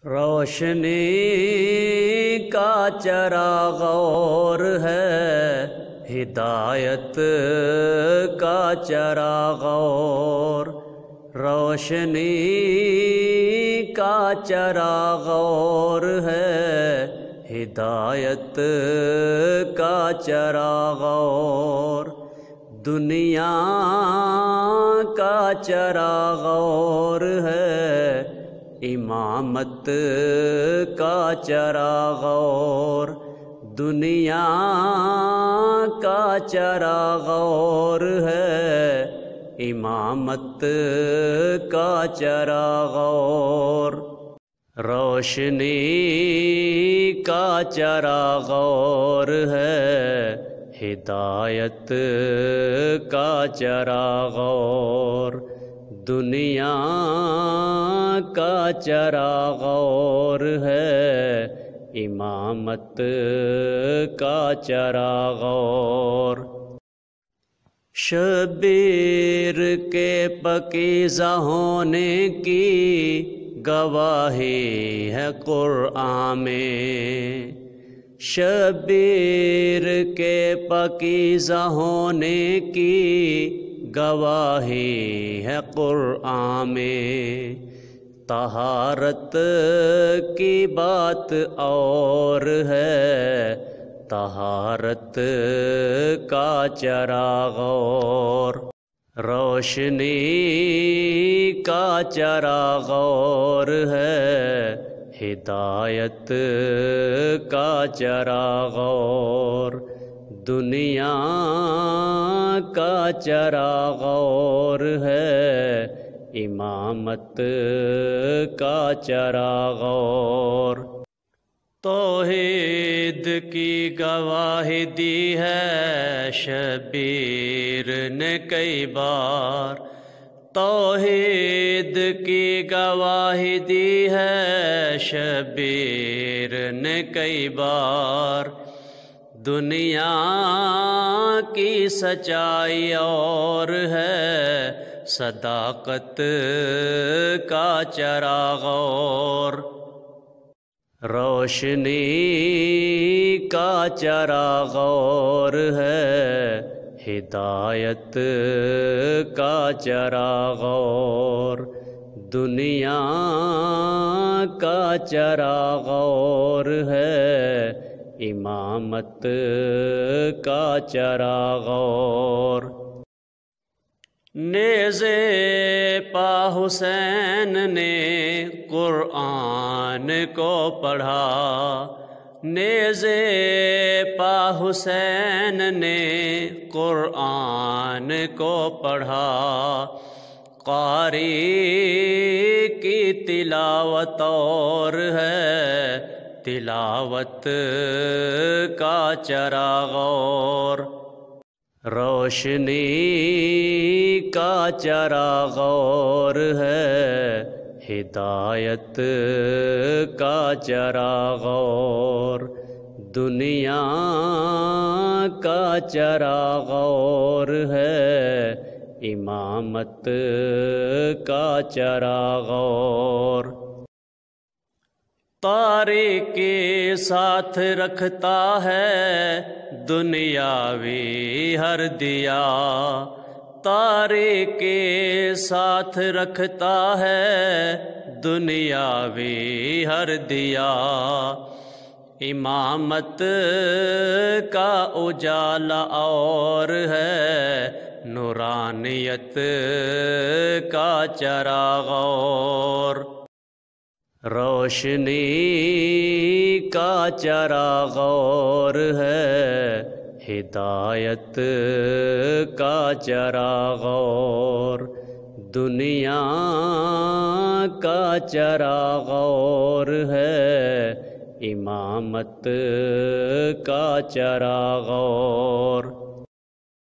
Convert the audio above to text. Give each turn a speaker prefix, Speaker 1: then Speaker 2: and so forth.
Speaker 1: روشنی کا چراغ اور ہے، ہدایت کا چراغ اور، روشنی کا چراغ اور ہے، ہدایت کا چراغ اور، دنیا کا چراغ اور ہے، امامت کا چراغ اور، دنیا کا چراغ اور ہے، امامت کا چراغ اور، روشنی کا چراغ اور ہے، ہدایت کا چراغ اور، دنیا کا چراغ اور ہے، امامت کا چراغ اور، شبیر کے پاکیزہ ہونے کی گواہی ہے قرآن میں، شبیر کے پاکیزہ ہونے کی گواہی ہے قرآن میں، طہارت کی بات اور ہے، طہارت کا چراغ اور، روشنی کا چراغ اور ہے، ہدایت کا چراغ اور، دنیا کا چراغ اور ہے، امامت کا چراغ اور، توحید کی گواہی دی ہے شبیر نے کئی بار، توحید کی گواہی دی ہے شبیر نے کئی بار، دنیا کی سچائی اور ہے، صداقت کا چراغ اور، روشنی کا چراغ اور ہے، ہدایت کا چراغ اور، دنیا کا چراغ اور ہے، امامت کا چراغ اور، نیزے پا حسین نے قرآن کو پڑھا، نیزے پا حسین نے قرآن کو پڑھا، قاری کی تلاوت اور ہے، تلاوت کا چراغ اور، روشنی کا چراغ اور ہے، ہدایت کا چراغ اور، دنیا کا چراغ اور ہے، امامت کا چراغ اور، تاریکی کے ساتھ رکھتا ہے دنیاوی ہر دیا، تاریکی کے ساتھ رکھتا ہے دنیاوی ہر دیا، امامت کا اجالا اور ہے، نورانیت کا چراغ اور، روشنی کا چراغ اور ہے، ہدایت کا چراغ اور، دنیا کا چراغ اور ہے، امامت کا چراغ اور،